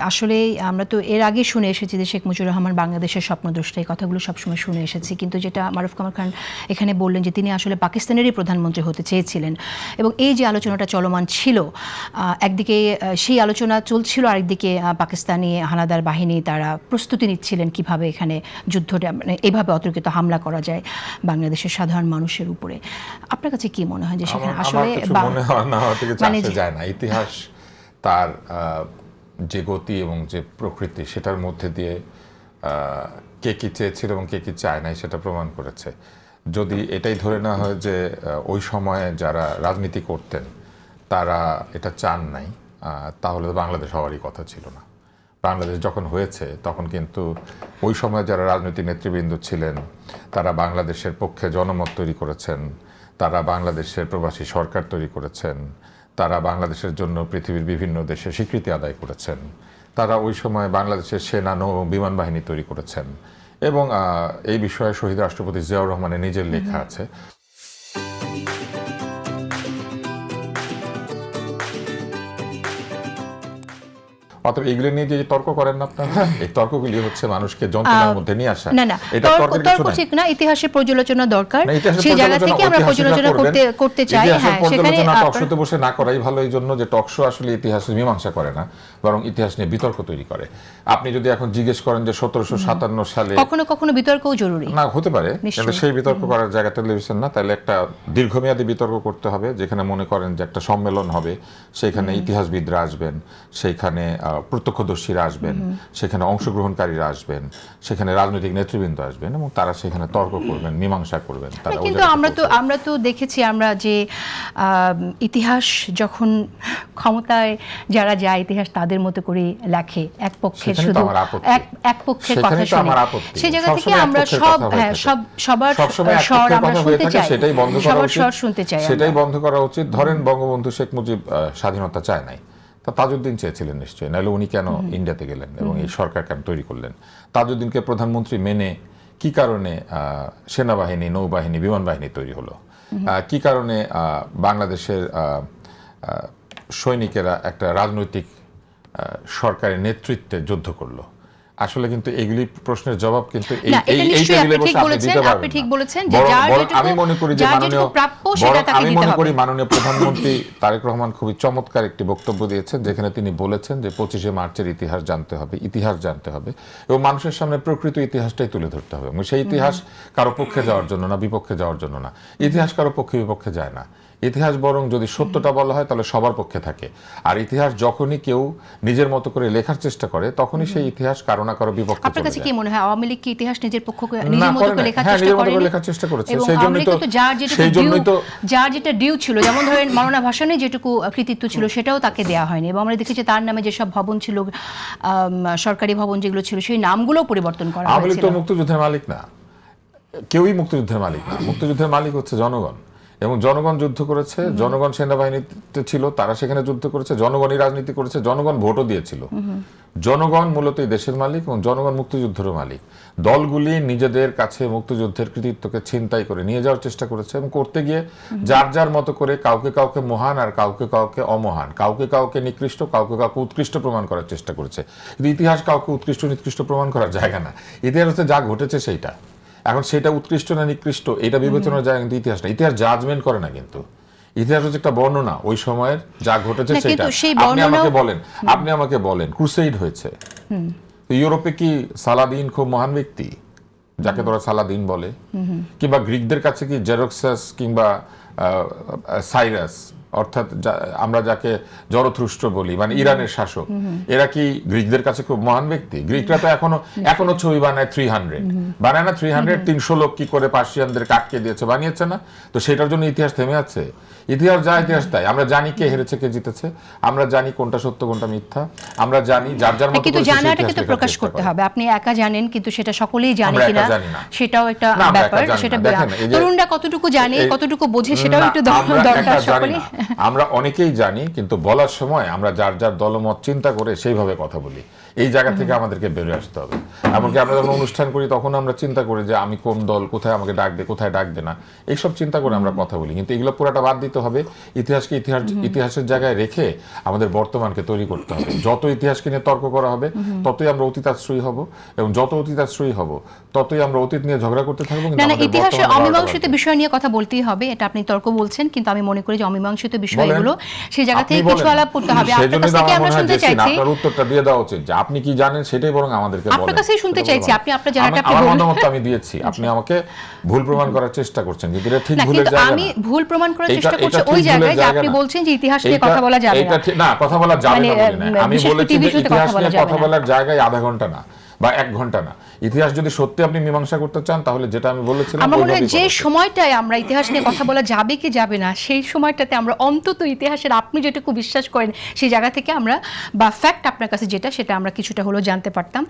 আসলে আমরা তো এর আগে শুনে এসেছি যে শেখ মুজিবুর রহমান বাংলাদেশের স্বপ্নদ্রষ্টা, এই কথাগুলো সবসময় শুনে এসেছি, কিন্তু যেটা মারুফ কামাল খান এখানে বললেন যে তিনি আসলে পাকিস্তানেরই প্রধানমন্ত্রী হতে চেয়েছিলেন, এবং এই যে আলোচনাটা চলমান ছিল, একদিকে সেই আলোচনা চলছিল, আরেকদিকে পাকিস্তানি হানাদার বাহিনী তারা প্রস্তুতি নিচ্ছিলেন কিভাবে এখানে যুদ্ধটা মানে এইভাবে অতর্কিত হামলা করা যায় বাংলাদেশের সাধারণ মানুষের উপরে। আপনার কাছে কি মনে হয় যে সেখানে আসলে মানে যায় না, ইতিহাস তার যে গতি এবং যে প্রকৃতি সেটার মধ্যে দিয়ে কে কি চেয়েছিল এবং কে কি চায় নাই সেটা প্রমাণ করেছে। যদি এটাই ধরে নেওয়া হয় যে ওই সময়ে যারা রাজনীতি করতেন তারা এটা চান নাই, তাহলে তো বাংলাদেশ হওয়ারই কথা ছিল না। বাংলাদেশ যখন হয়েছে তখন কিন্তু ওই সময় যারা রাজনৈতিক নেতৃবৃন্দ ছিলেন তারা বাংলাদেশের পক্ষে জনমত তৈরি করেছেন, তারা বাংলাদেশের প্রবাসী সরকার তৈরি করেছেন, তারা বাংলাদেশের জন্য পৃথিবীর বিভিন্ন দেশে স্বীকৃতি আদায় করেছেন, তারা ওই সময় বাংলাদেশের সেনা নৌ বিমান বাহিনী তৈরি করেছেন, এবং এই বিষয়ে শহীদ রাষ্ট্রপতি জিয়াউর রহমানের নিজের লেখা আছে। অতএব এগুলো নিয়ে যে তর্ক করেন না আপনারা, এই তর্কগুলি হচ্ছে মানুষকে যন্ত্রণার মধ্যে নিয়ে আসা। না না, তর্ক ঠিক না, ইতিহাসের পর্যালোচনা দরকার, সেই জায়গা থেকে আমরা পর্যালোচনা করতে চাই। হ্যাঁ, সেখানে টকশোতে বসে না করাই ভালো, এই জন্য যে টকশো আসলে ইতিহাসের মীমাংসা করে না, বরং ইতিহাস নিয়ে বিতর্ক তৈরি করে। আপনি যদি এখন জিজ্ঞেস করেন যে 1757 সালে কখনো কখনো বিতর্কও জরুরি না হতে পারে, কিন্তু সেই বিতর্ক করার জায়গা টেলিভিশন না, তাহলে একটা দীর্ঘমেয়াদী বিতর্ক করতে হবে, যেখানে মনে করেন যে একটা সম্মেলন হবে, সেখানে ইতিহাসবিদরা আসবেন, সেইখানে প্রত্যক্ষদর্শীরা আসবেন, সেখানে অংশগ্রহণকারীরা আসবেন, সেখানে রাজনৈতিক নেতৃবৃন্দ আসবেন, এবং তারা সেখানে তর্ক করবেন, মীমাংসা করবেন। কিন্তু আমরা তো দেখেছি আমরা যে ইতিহাস যখন ক্ষমতায় যারা যায় ইতিহাস তাদের মতো করে লেখে, এক পক্ষের শুধু এক পক্ষের কথা শুনে, সেই জায়গা থেকে আমরা সবার স্বর আমরা শুনতে চাই, সবার স্বর শুনতে চাই। সেটাই বন্ধ করা উচিত। ধরেন বঙ্গবন্ধু শেখ মুজিব স্বাধীনতা চায় নাই, তা তাজউদ্দিন চেয়েছিলেন নিশ্চয়ই, নাহলে উনি কেন ইন্ডিয়াতে গেলেন এবং এই সরকার কেন তৈরি করলেন? তাজউদ্দিনকে প্রধানমন্ত্রী মেনে কি কারণে সেনাবাহিনী, নৌবাহিনী, বিমান বাহিনী তৈরি হলো? কি কারণে বাংলাদেশের সৈনিকেরা একটা রাজনৈতিক সরকারের নেতৃত্বে যুদ্ধ করলো? আসলে কিন্তু এগুলি প্রশ্নের জবাব কিন্তু আপনি ঠিক বলেছেন, আমি মনে করি যে মাননীয় প্রধানমন্ত্রী তারেক রহমান খুবই চমৎকার একটি বক্তব্য দিয়েছেন, যেখানে তিনি বলেছেন যে 25শে মার্চের ইতিহাস জানতে হবে, ইতিহাস জানতে হবে, এবং মানুষের সামনে প্রকৃত ইতিহাসটাই তুলে ধরতে হবে। সেই ইতিহাস কারো পক্ষে যাওয়ার জন্য না, বিপক্ষে যাওয়ার জন্য না। ইতিহাস কারো পক্ষে বিপক্ষে যায় না। ইতিহাস বরং যদি সত্যটা বলা হয় তাহলে সবার পক্ষে থাকে। আর ইতিহাস যখনই কেউ নিজের মতো করে লেখার চেষ্টা করে, তখনই সেই ইতিহাস কারো না কারো বিপক্ষে। আপনার কাছে কি মনে হয় আওয়ামী লীগ কি ইতিহাস নিজের পক্ষ নিজের মতো করে লেখার চেষ্টা করেছে? সেইজন্যই তো যার যেটা ডিউ ছিল, যেমন ধরেন মাওলানা ভাসানী যেটুকু কৃতিত্ব ছিল সেটাও তাকে দেওয়া হয়নি, এবং আমরা দেখেছি তার নামে যেসব ভবন ছিল, সরকারি ভবন যেগুলো ছিল, সেই নামগুলো পরিবর্তন করা হয়েছিল। আওয়ামী লীগ তো মুক্তিযুদ্ধের মালিক না, কেউই মুক্তিযুদ্ধের মালিক না। মুক্তিযুদ্ধের মালিক হচ্ছে জনগণ, এবং জনগণ যুদ্ধ করেছে, জনগণ সেনাবাহিনীতে ছিল, তারা সেখানে যুদ্ধ করেছে, জনগণই রাজনীতি করেছে, জনগণ ভোটও দিয়েছিল। জনগণ মূলত এই দেশের মালিক, এবং জনগণ মুক্তিযুদ্ধেরও মালিক। দলগুলি নিজেদের কাছে মুক্তিযুদ্ধের কৃতিত্বকে ছিনতাই করে নিয়ে যাওয়ার চেষ্টা করেছে, এবং করতে গিয়ে যার যার মতো করে কাউকে কাউকে মহান আর কাউকে কাউকে অমহান, কাউকে কাউকে নিকৃষ্ট, কাউকে কাউকে উৎকৃষ্ট প্রমাণ করার চেষ্টা করেছে। কিন্তু ইতিহাস কাউকে উৎকৃষ্ট নিকৃষ্ট প্রমাণ করার জায়গা না। ইতিহাস হচ্ছে যা ঘটেছে সেইটা। এখন সেটা উৎকৃষ্ট না নিকৃষ্ট এটা বিবেচনার যায় কিন্তু ইতিহাস না। ইতিহাস জাজমেন্ট করে না, কিন্তু ইতিহাস হচ্ছে একটা বর্ণনা, ওই সময়ের যা ঘটেছে সেটা। আপনি আমাকে বলেন ক্রুসেইড হয়েছে, ইউরোপে কি সালাদিন খুব মহান ব্যক্তি, যাকে তোরা সালাদিন বলে? কিংবা গ্রিকদের কাছে কি জেরক্সাস কিংবা সাইরাস, অর্থাৎ আমরা যাকে জরথ্রুস্ট্র বলি, মানে ইরানের শাসক, এরা কি গ্রিকদের কাছে খুব মহান ব্যক্তি? গ্রিকরা তো এখনো ছবি বানায় 300 বানায় না, 300 লোক কি করে পার্সিয়ানদের আটকে দিয়েছে, বানিয়েছে না? তো সেটার জন্য ইতিহাস থেমে আছে? ইতিহাস যা ইতিহাস তাই। আমরা জানি কে হেরেছে কে জিতেছে, আমরা জানি কোনটা সত্য কোনটা মিথ্যা, আমরা জানি যার যার মতো। কিন্তু জানাটাকে তো প্রকাশ করতে হবে। আপনি একা জানেন, কিন্তু সেটা সকলেই জানে কিনা সেটাও একটা ব্যাপার। সেটা তরুণরা কতটুকু জানে, কতটুকু বোঝে, সেটাও একটু দরকার সকলেই। আমরা অনেকেই জানি, কিন্তু বলার সময় আমরা যার যার দলমত চিন্তা করে সেইভাবে কথা বলি। এই জায়গা থেকে আমাদেরকে বেরিয়ে আসতে হবে। এমনকি আমরা যখন অনুষ্ঠান করি তখন আমরা চিন্তা করি যে আমি কোন দল, কোথায় আমাকে ডাকবে, কোথায় ডাকবে না, এইসব চিন্তা করে আমরা কথা বলি। কিন্তু এগুলো পুরাটা বাদ দিতে হবে। ইতিহাসকে ইতিহাসের জায়গায় রেখে আমাদের বর্তমানকে তৈরি করতে হবে। যত ইতিহাসকে নিয়ে তর্ক করা হবে ততই আমরা অতীতাশ্রয়ী হব, এবং যত অতীতাশ্রয়ী হব ততই আমরা অতীত নিয়ে ঝগড়া করতে থাকবো। না না, ইতিহাসের অমীমাংসিত বিষয় নিয়ে কথা বলতেই হবে। এটা আপনি তর্ক বলছেন, কিন্তু আমি মনে করি যে অমীমাংসিত বিষয়গুলো সেই জায়গা থেকে কিছু আলাপ করতে হবে। আপনার কাছ থেকে আমরা শুনতে চাইছি, আপনার উত্তরটা দিয়ে দেওয়া উচিত যে আপনি কি জানেন সেটাই বরং আমাদেরকে বলেন। আপনার কাছেই শুনতে চাইছি, আপনি আপনার জায়গাটা আপনি আমার বলুন। মতামত আমি দিয়েছি, আপনি আমাকে ভুল প্রমাণ করার চেষ্টা করছেন, কিন্তু এটা ঠিক না, ভুলের কিন্তু জায়গা আমি না। ভুল প্রমাণ করার এটা- চেষ্টা করছি এটা ওই ঠিক জায়গায় ভুলের যে জায়গা আপনি না। বলছেন যে ইতিহাস নিয়ে এটা- কথা বলা যাবে এটা না। ঠিক- না, কথা বলা যাবে মানে, না বলি না। আমি বিশেষ করে বলেছি টিভি যে শোতে কথা ইতিহাস বলা নিয়ে যাবে কথা না। বলার জায়গায় আধা ঘন্টা না বা 1 ঘন্টা না। ইতিহাস যদি সত্যি আপনি মীমাংসা করতে চান তাহলে যেটা আমি বলেছিলাম আমার মনে হয় ওইভাবেই যে করা উচিত। সময়টায় আমরা ইতিহাস নিয়ে কথা বলা যাবে কি যাবে না, সেই সময়টাতে আমরা অন্তত ইতিহাসের আপনি যেটুকু বিশ্বাস করেন সেই জায়গা থেকে আমরা, বা ফ্যাক্ট আপনার কাছে যেটা, সেটা আমরা কিছুটা হলেও জানতে পারতাম।